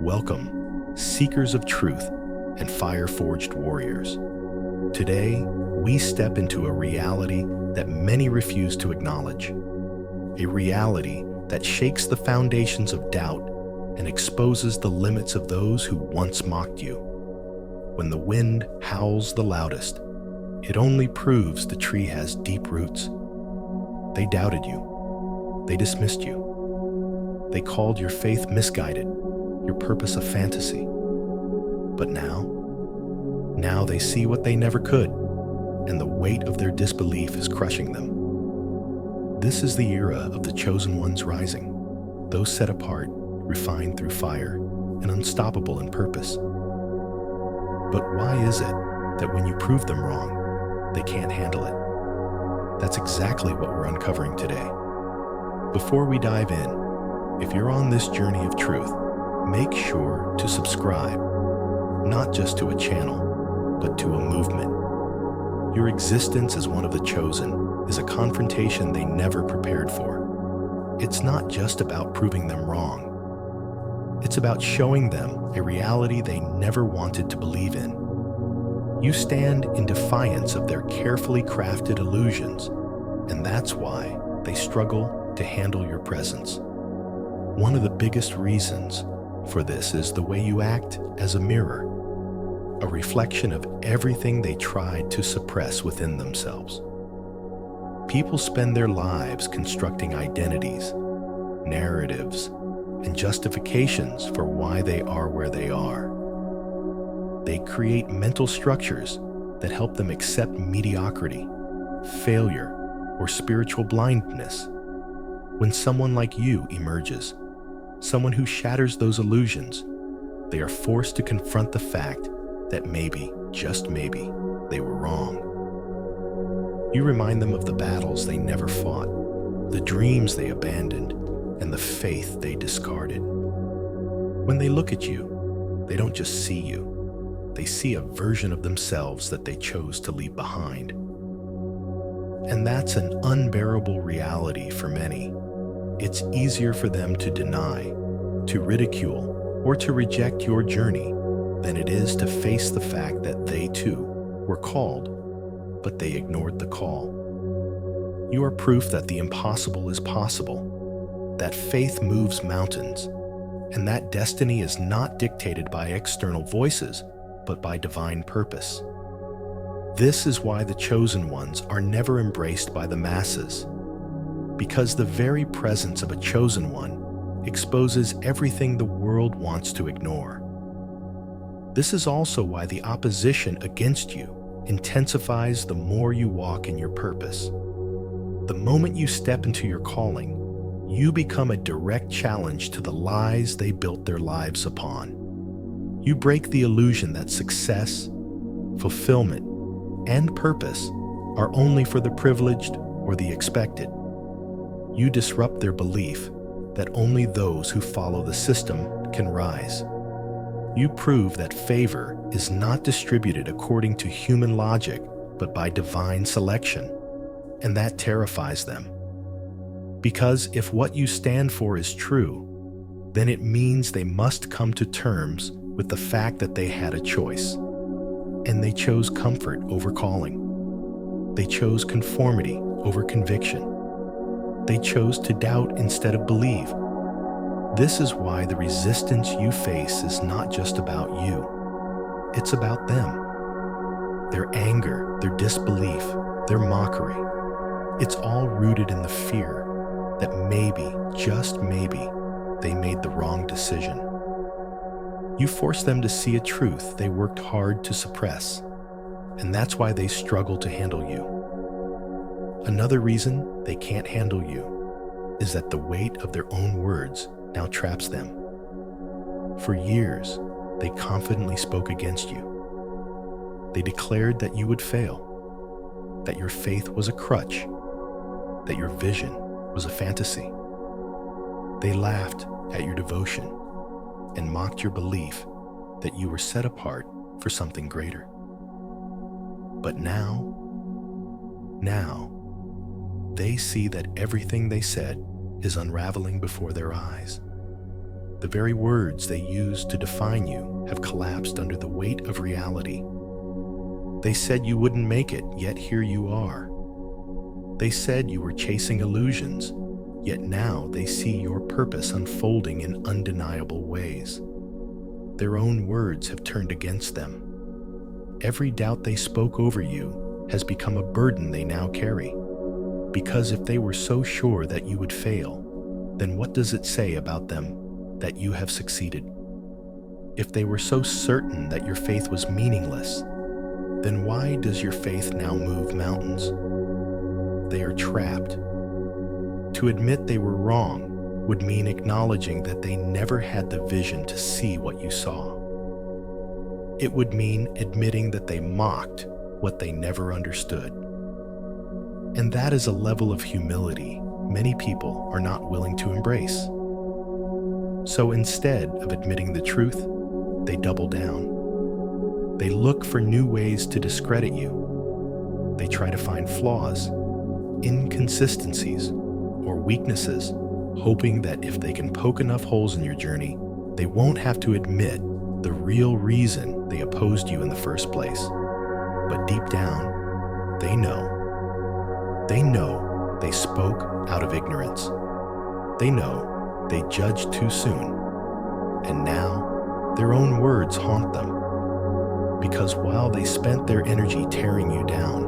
Welcome, seekers of truth and fire-forged warriors. Today, we step into a reality that many refuse to acknowledge. A reality that shakes the foundations of doubt and exposes the limits of those who once mocked you. When the wind howls the loudest, it only proves the tree has deep roots. They doubted you. They dismissed you. They called your faith misguided, your purpose a fantasy. But now they see what they never could, and the weight of their disbelief is crushing them. This is the era of the chosen ones rising, those set apart, refined through fire, and unstoppable in purpose. But why is it that when you prove them wrong, they can't handle it? That's exactly what we're uncovering today. Before we dive in, if you're on this journey of truth, make sure to subscribe, not just to a channel, but to a movement. Your existence as one of the chosen is a confrontation they never prepared for. It's not just about proving them wrong. It's about showing them a reality they never wanted to believe in. You stand in defiance of their carefully crafted illusions, and that's why they struggle to handle your presence. One of the biggest reasons for this is the way you act as a mirror, a reflection of everything they tried to suppress within themselves. People spend their lives constructing identities, narratives, and justifications for why they are where they are. They create mental structures that help them accept mediocrity, failure, or spiritual blindness. When someone like you emerges, someone who shatters those illusions, they are forced to confront the fact that maybe, just maybe, they were wrong. You remind them of the battles they never fought, the dreams they abandoned, and the faith they discarded. When they look at you, they don't just see you, they see a version of themselves that they chose to leave behind. And that's an unbearable reality for many. It's easier for them to deny, to ridicule, or to reject your journey than it is to face the fact that they too were called, but they ignored the call. You are proof that the impossible is possible, that faith moves mountains, and that destiny is not dictated by external voices, but by divine purpose. This is why the chosen ones are never embraced by the masses, because the very presence of a chosen one exposes everything the world wants to ignore. This is also why the opposition against you intensifies the more you walk in your purpose. The moment you step into your calling, you become a direct challenge to the lies they built their lives upon. You break the illusion that success, fulfillment, and purpose are only for the privileged or the expected. You disrupt their belief that only those who follow the system can rise. You prove that favor is not distributed according to human logic, but by divine selection, and that terrifies them. Because if what you stand for is true, then it means they must come to terms with the fact that they had a choice, and they chose comfort over calling. They chose conformity over conviction. They chose to doubt instead of believe. This is why the resistance you face is not just about you. It's about them. Their anger, their disbelief, their mockery. It's all rooted in the fear that maybe, just maybe, they made the wrong decision. You force them to see a truth they worked hard to suppress, and that's why they struggle to handle you. Another reason they can't handle you is that the weight of their own words now traps them. For years, they confidently spoke against you. They declared that you would fail, that your faith was a crutch, that your vision was a fantasy. They laughed at your devotion and mocked your belief that you were set apart for something greater. But now, they see that everything they said is unraveling before their eyes. The very words they used to define you have collapsed under the weight of reality. They said you wouldn't make it, yet here you are. They said you were chasing illusions, yet now they see your purpose unfolding in undeniable ways. Their own words have turned against them. Every doubt they spoke over you has become a burden they now carry. Because if they were so sure that you would fail, then what does it say about them that you have succeeded? If they were so certain that your faith was meaningless, then why does your faith now move mountains? They are trapped. To admit they were wrong would mean acknowledging that they never had the vision to see what you saw. It would mean admitting that they mocked what they never understood. And that is a level of humility many people are not willing to embrace. So instead of admitting the truth, they double down. They look for new ways to discredit you. They try to find flaws, inconsistencies, or weaknesses, hoping that if they can poke enough holes in your journey, they won't have to admit the real reason they opposed you in the first place. But deep down, they know. They know they spoke out of ignorance. They know they judged too soon. And now, their own words haunt them. Because while they spent their energy tearing you down,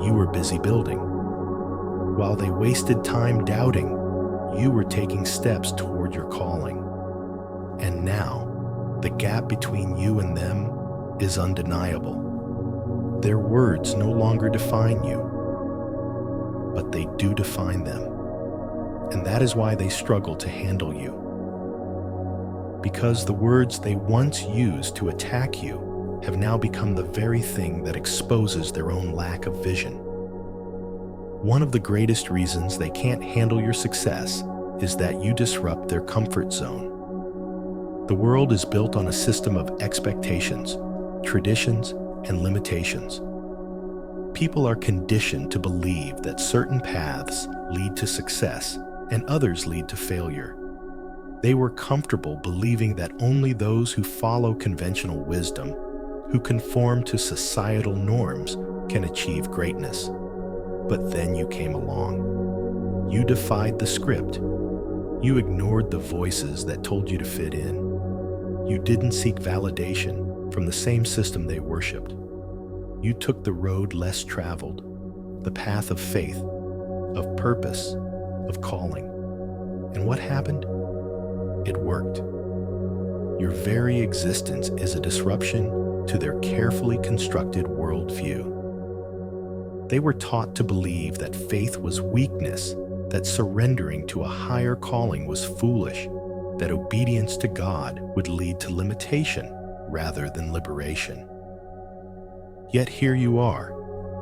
you were busy building. While they wasted time doubting, you were taking steps toward your calling. And now, the gap between you and them is undeniable. Their words no longer define you, but they do define them. And that is why they struggle to handle you. Because the words they once used to attack you have now become the very thing that exposes their own lack of vision. One of the greatest reasons they can't handle your success is that you disrupt their comfort zone. The world is built on a system of expectations, traditions, and limitations. People are conditioned to believe that certain paths lead to success and others lead to failure. They were comfortable believing that only those who follow conventional wisdom, who conform to societal norms, can achieve greatness. But then you came along. You defied the script. You ignored the voices that told you to fit in. You didn't seek validation from the same system they worshipped. You took the road less traveled, the path of faith, of purpose, of calling. And what happened? It worked. Your very existence is a disruption to their carefully constructed worldview. They were taught to believe that faith was weakness, that surrendering to a higher calling was foolish, that obedience to God would lead to limitation rather than liberation. Yet here you are,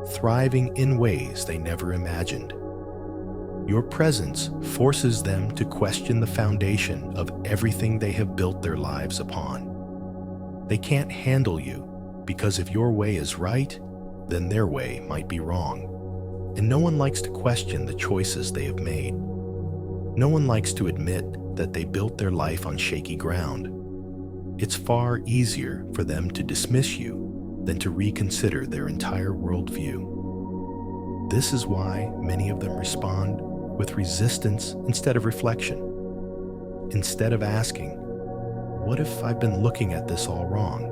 thriving in ways they never imagined. Your presence forces them to question the foundation of everything they have built their lives upon. They can't handle you because if your way is right, then their way might be wrong. And no one likes to question the choices they have made. No one likes to admit that they built their life on shaky ground. It's far easier for them to dismiss you than to reconsider their entire worldview. This is why many of them respond with resistance instead of reflection. Instead of asking, "What if I've been looking at this all wrong?"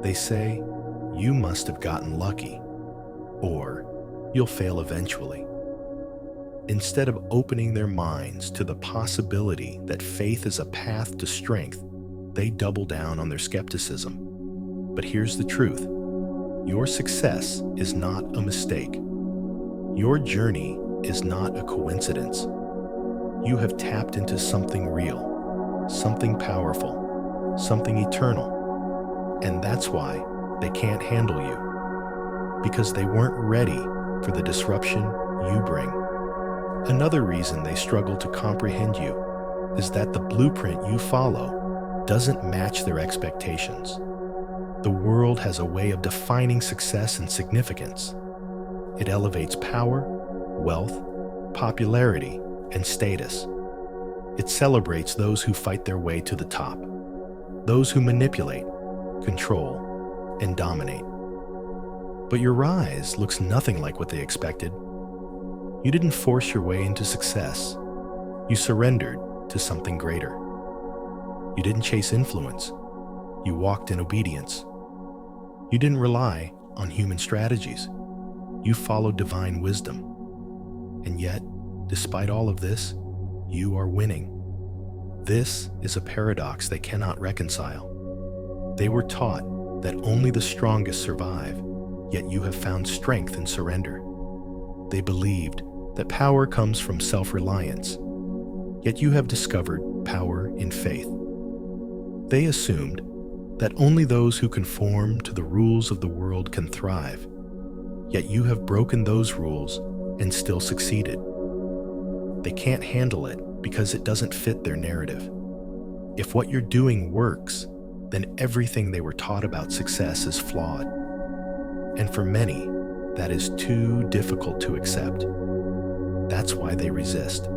they say, "You must have gotten lucky," or "You'll fail eventually." Instead of opening their minds to the possibility that faith is a path to strength, they double down on their skepticism. But here's the truth. Your success is not a mistake. Your journey is not a coincidence. You have tapped into something real, something powerful, something eternal. And that's why they can't handle you. Because they weren't ready for the disruption you bring. Another reason they struggle to comprehend you is that the blueprint you follow doesn't match their expectations. The world has a way of defining success and significance. It elevates power, wealth, popularity, and status. It celebrates those who fight their way to the top, those who manipulate, control, and dominate. But your rise looks nothing like what they expected. You didn't force your way into success. You surrendered to something greater. You didn't chase influence. You walked in obedience. You didn't rely on human strategies. You followed divine wisdom. And yet, despite all of this, you are winning. This is a paradox they cannot reconcile. They were taught that only the strongest survive, yet you have found strength in surrender. They believed that power comes from self-reliance, yet you have discovered power in faith. They assumed that only those who conform to the rules of the world can thrive, yet you have broken those rules and still succeeded. They can't handle it because it doesn't fit their narrative. If what you're doing works, then everything they were taught about success is flawed. And for many, that is too difficult to accept. That's why they resist.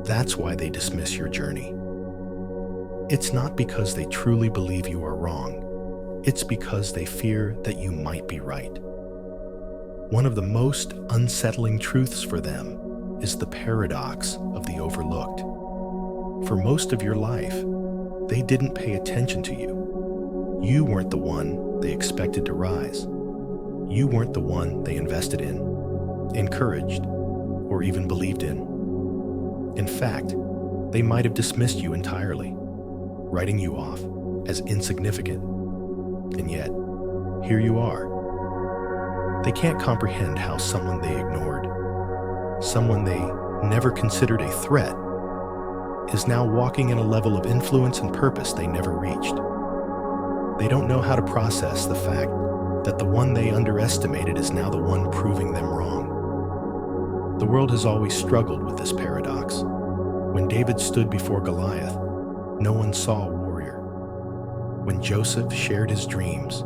That's why they dismiss your journey. It's not because they truly believe you are wrong. It's because they fear that you might be right. One of the most unsettling truths for them is the paradox of the overlooked. For most of your life, they didn't pay attention to you. You weren't the one they expected to rise. You weren't the one they invested in, encouraged, or even believed in. In fact, they might have dismissed you entirely, writing you off as insignificant. And yet, here you are. They can't comprehend how someone they ignored, someone they never considered a threat, is now walking in a level of influence and purpose they never reached. They don't know how to process the fact that the one they underestimated is now the one proving them wrong. The world has always struggled with this paradox. When David stood before Goliath, no one saw a warrior. When Joseph shared his dreams,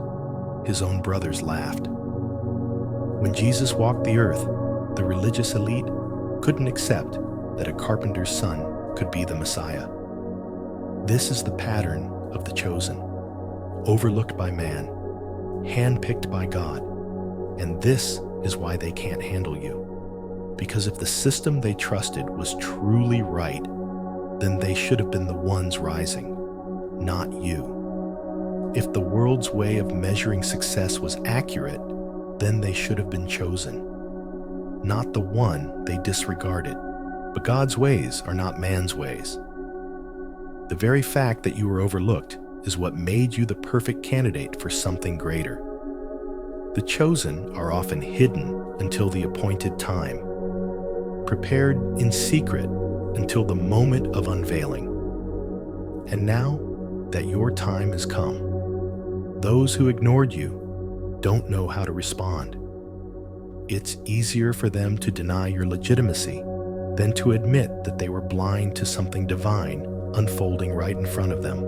his own brothers laughed. When Jesus walked the earth, the religious elite couldn't accept that a carpenter's son could be the Messiah. This is the pattern of the chosen, overlooked by man, handpicked by God, and this is why they can't handle you. Because if the system they trusted was truly right, then they should have been the ones rising, not you. If the world's way of measuring success was accurate, then they should have been chosen, not the one they disregarded. But God's ways are not man's ways. The very fact that you were overlooked is what made you the perfect candidate for something greater. The chosen are often hidden until the appointed time, prepared in secret until the moment of unveiling. And now that your time has come, those who ignored you don't know how to respond. It's easier for them to deny your legitimacy than to admit that they were blind to something divine unfolding right in front of them.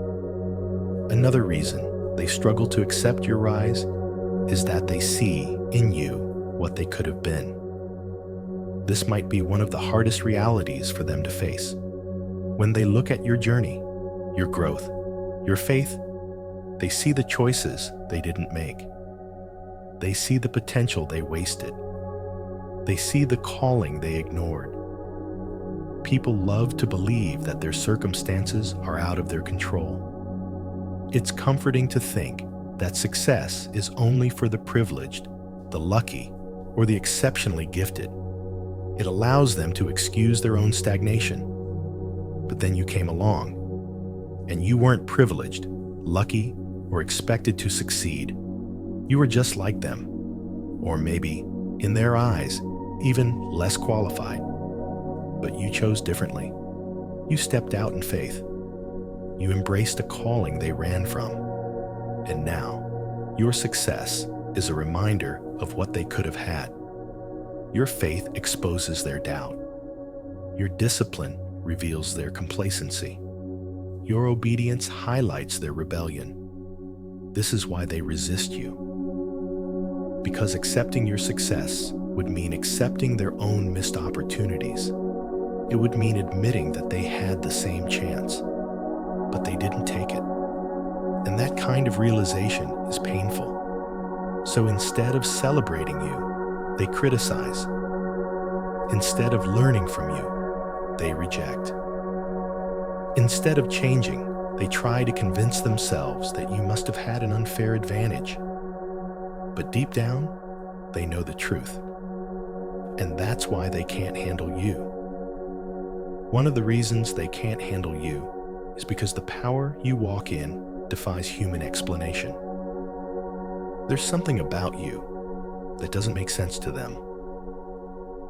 Another reason they struggle to accept your rise is that they see in you what they could have been. This might be one of the hardest realities for them to face. When they look at your journey, your growth, your faith, they see the choices they didn't make. They see the potential they wasted. They see the calling they ignored. People love to believe that their circumstances are out of their control. It's comforting to think that success is only for the privileged, the lucky, or the exceptionally gifted. It allows them to excuse their own stagnation. But then you came along, and you weren't privileged, lucky, or expected to succeed. You were just like them, or maybe, in their eyes, even less qualified. But you chose differently. You stepped out in faith. You embraced a calling they ran from. And now, your success is a reminder of what they could have had. Your faith exposes their doubt. Your discipline reveals their complacency. Your obedience highlights their rebellion. This is why they resist you. Because accepting your success would mean accepting their own missed opportunities. It would mean admitting that they had the same chance, but they didn't take it. And that kind of realization is painful. So instead of celebrating you, they criticize. Instead of learning from you, they reject. Instead of changing, they try to convince themselves that you must have had an unfair advantage. But deep down, they know the truth. And that's why they can't handle you. One of the reasons they can't handle you is because the power you walk in defies human explanation. There's something about you that doesn't make sense to them.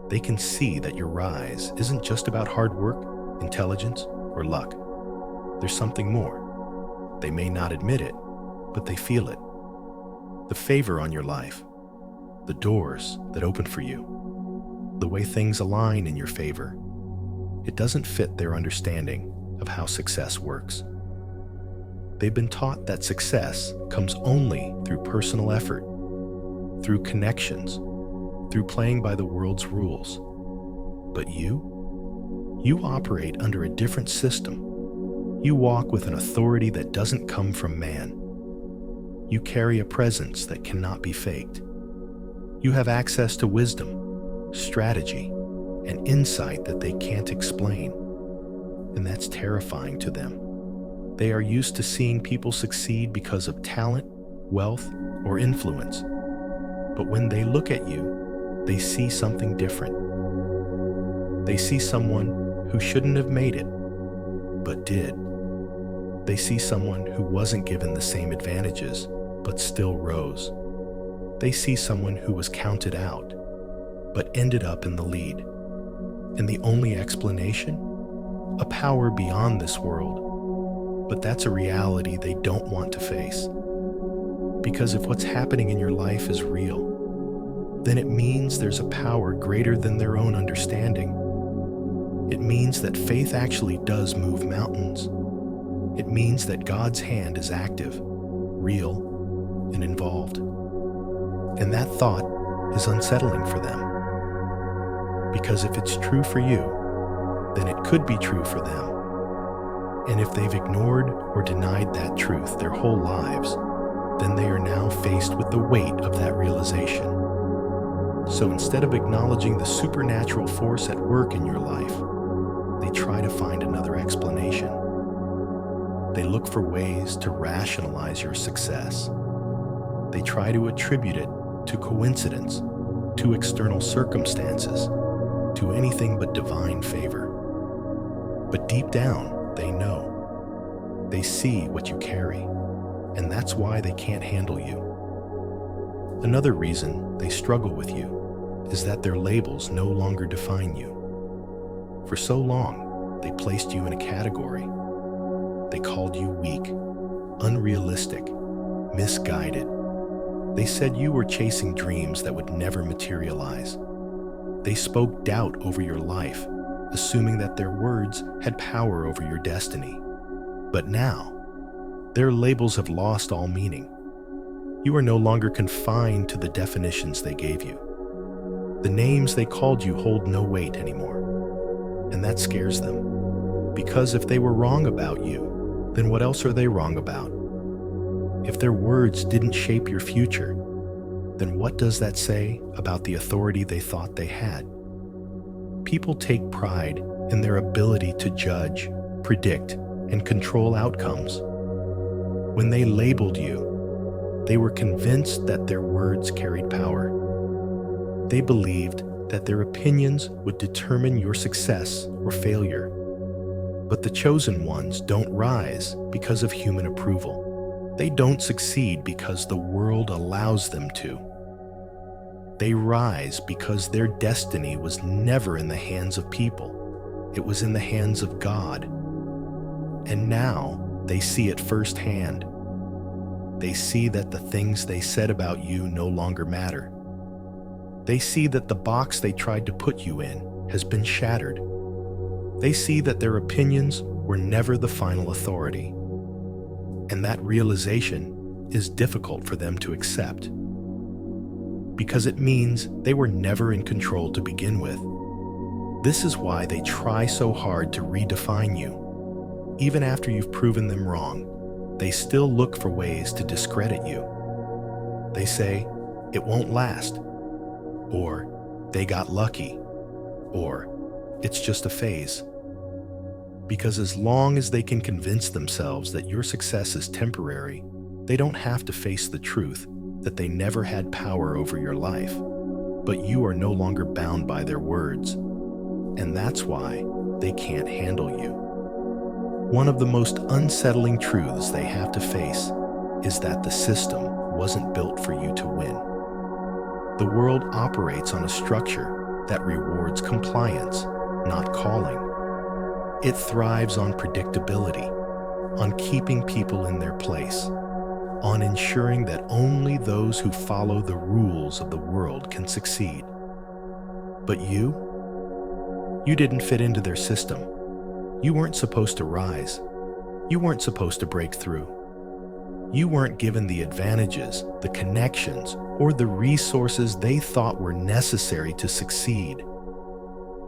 They can see that your rise isn't just about hard work, intelligence, or luck. There's something more. They may not admit it, but they feel it. The favor on your life, the doors that open for you, the way things align in your favor. It doesn't fit their understanding of how success works. They've been taught that success comes only through personal effort, through connections, through playing by the world's rules. But you operate under a different system. You walk with an authority that doesn't come from man. You carry a presence that cannot be faked. You have access to wisdom, strategy, and insight that they can't explain. And that's terrifying to them. They are used to seeing people succeed because of talent, wealth, or influence. But when they look at you, they see something different. They see someone who shouldn't have made it, but did. They see someone who wasn't given the same advantages, but still rose. They see someone who was counted out, but ended up in the lead. And the only explanation? A power beyond this world. But that's a reality they don't want to face. Because if what's happening in your life is real, then it means there's a power greater than their own understanding. It means that faith actually does move mountains. It means that God's hand is active, real, and involved. And that thought is unsettling for them. Because if it's true for you, then it could be true for them. And if they've ignored or denied that truth their whole lives, then they are now faced with the weight of that realization. So instead of acknowledging the supernatural force at work in your life, they try to find another explanation. They look for ways to rationalize your success. They try to attribute it to coincidence, to external circumstances, to anything but divine favor. But deep down, they know. They see what you carry, and that's why they can't handle you. Another reason they struggle with you is that their labels no longer define you. For so long, they placed you in a category. They called you weak, unrealistic, misguided. They said you were chasing dreams that would never materialize. They spoke doubt over your life, assuming that their words had power over your destiny. But now, their labels have lost all meaning. You are no longer confined to the definitions they gave you. The names they called you hold no weight anymore. And that scares them. Because if they were wrong about you, then what else are they wrong about? If their words didn't shape your future, then what does that say about the authority they thought they had? People take pride in their ability to judge, predict, and control outcomes. When they labeled you, they were convinced that their words carried power. They believed that their opinions would determine your success or failure. But the chosen ones don't rise because of human approval. They don't succeed because the world allows them to. They rise because their destiny was never in the hands of people. It was in the hands of God. And now they see it firsthand. They see that the things they said about you no longer matter. They see that the box they tried to put you in has been shattered. They see that their opinions were never the final authority. And that realization is difficult for them to accept. Because it means they were never in control to begin with. This is why they try so hard to redefine you. Even after you've proven them wrong, they still look for ways to discredit you. They say, "It won't last," or "They got lucky," or "It's just a phase." Because as long as they can convince themselves that your success is temporary, they don't have to face the truth that they never had power over your life, but you are no longer bound by their words. And that's why they can't handle you. One of the most unsettling truths they have to face is that the system wasn't built for you to win. The world operates on a structure that rewards compliance, not calling. It thrives on predictability, on keeping people in their place, on ensuring that only those who follow the rules of the world can succeed. But you didn't fit into their system. You weren't supposed to rise. You weren't supposed to break through. You weren't given the advantages, the connections, or the resources they thought were necessary to succeed.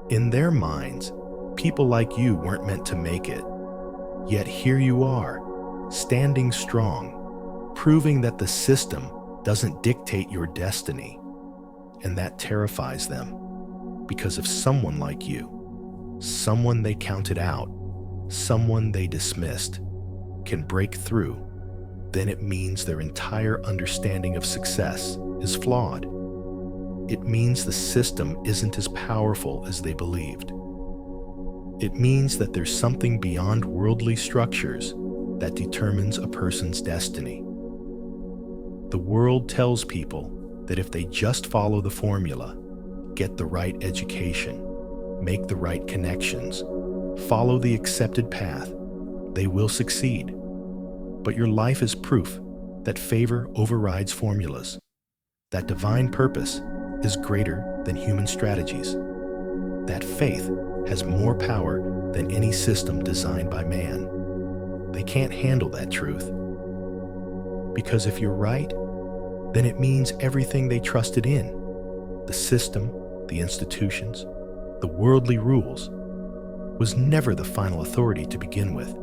In their minds, people like you weren't meant to make it. Yet here you are, standing strong, proving that the system doesn't dictate your destiny. And that terrifies them, because if someone like you, someone they counted out, someone they dismissed, can break through, then it means their entire understanding of success is flawed. It means the system isn't as powerful as they believed. It means that there's something beyond worldly structures that determines a person's destiny. The world tells people that if they just follow the formula, get the right education, make the right connections, follow the accepted path, they will succeed. But your life is proof that favor overrides formulas, that divine purpose is greater than human strategies, that faith has more power than any system designed by man. They can't handle that truth. Because if you're right, then it means everything they trusted in, the system, the institutions, the worldly rules, was never the final authority to begin with.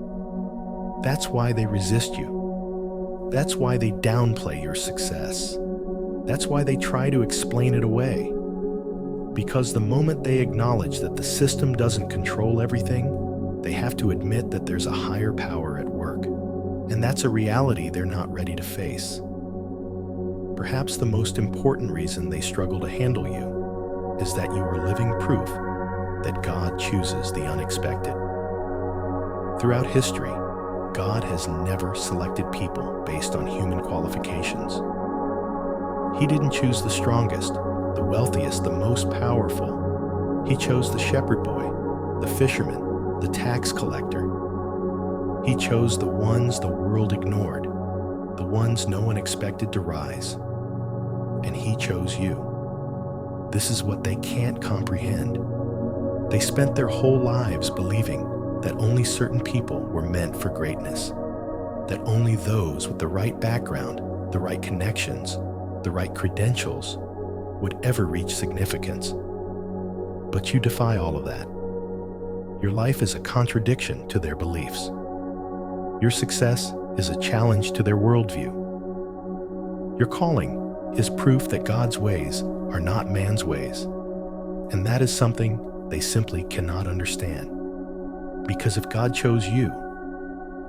That's why they resist you. That's why they downplay your success. That's why they try to explain it away. Because the moment they acknowledge that the system doesn't control everything, they have to admit that there's a higher power at work. And that's a reality they're not ready to face. Perhaps the most important reason they struggle to handle you is that you are living proof that God chooses the unexpected. Throughout history, God has never selected people based on human qualifications. He didn't choose the strongest, the wealthiest, the most powerful. He chose the shepherd boy, the fisherman, the tax collector. He chose the ones the world ignored, the ones no one expected to rise. And he chose you. This is what they can't comprehend. They spent their whole lives believing that only certain people were meant for greatness, that only those with the right background, the right connections, the right credentials would ever reach significance. But you defy all of that. Your life is a contradiction to their beliefs. Your success is a challenge to their worldview. Your calling is proof that God's ways are not man's ways, and that is something they simply cannot understand. Because if God chose you,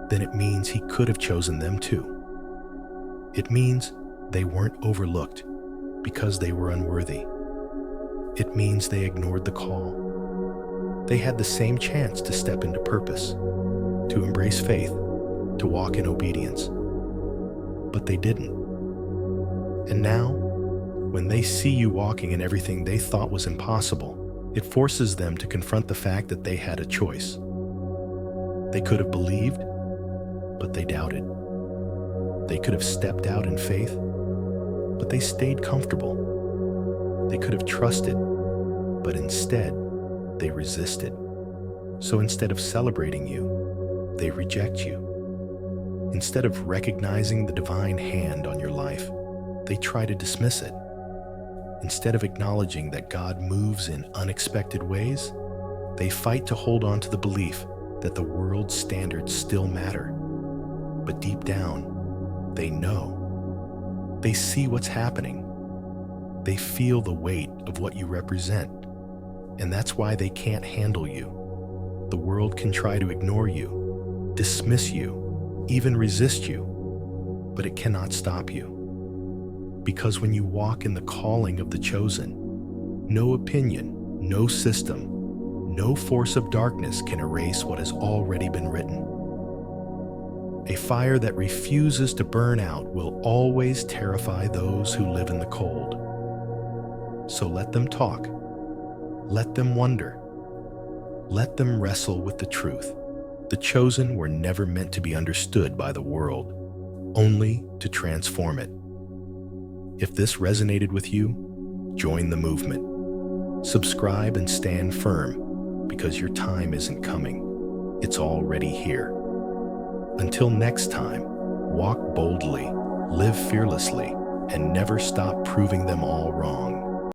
then it means He could have chosen them too. It means they weren't overlooked because they were unworthy. It means they ignored the call. They had the same chance to step into purpose, to embrace faith, to walk in obedience. But they didn't. And now, when they see you walking in everything they thought was impossible, it forces them to confront the fact that they had a choice. They could have believed, but they doubted. They could have stepped out in faith, but they stayed comfortable. They could have trusted, but instead, they resisted. So instead of celebrating you, they reject you. Instead of recognizing the divine hand on your life, they try to dismiss it. Instead of acknowledging that God moves in unexpected ways, They fight to hold on to the belief that the world's standards still matter. But deep down, they know. They see what's happening. They feel the weight of what you represent. And that's why they can't handle you. The world can try to ignore you, dismiss you, even resist you, but it cannot stop you. Because when you walk in the calling of the chosen, no opinion, no system, no force of darkness can erase what has already been written. A fire that refuses to burn out will always terrify those who live in the cold. So let them talk. Let them wonder. Let them wrestle with the truth. The chosen were never meant to be understood by the world, only to transform it. If this resonated with you, join the movement. Subscribe and stand firm, because your time isn't coming. It's already here. Until next time, walk boldly, live fearlessly, and never stop proving them all wrong.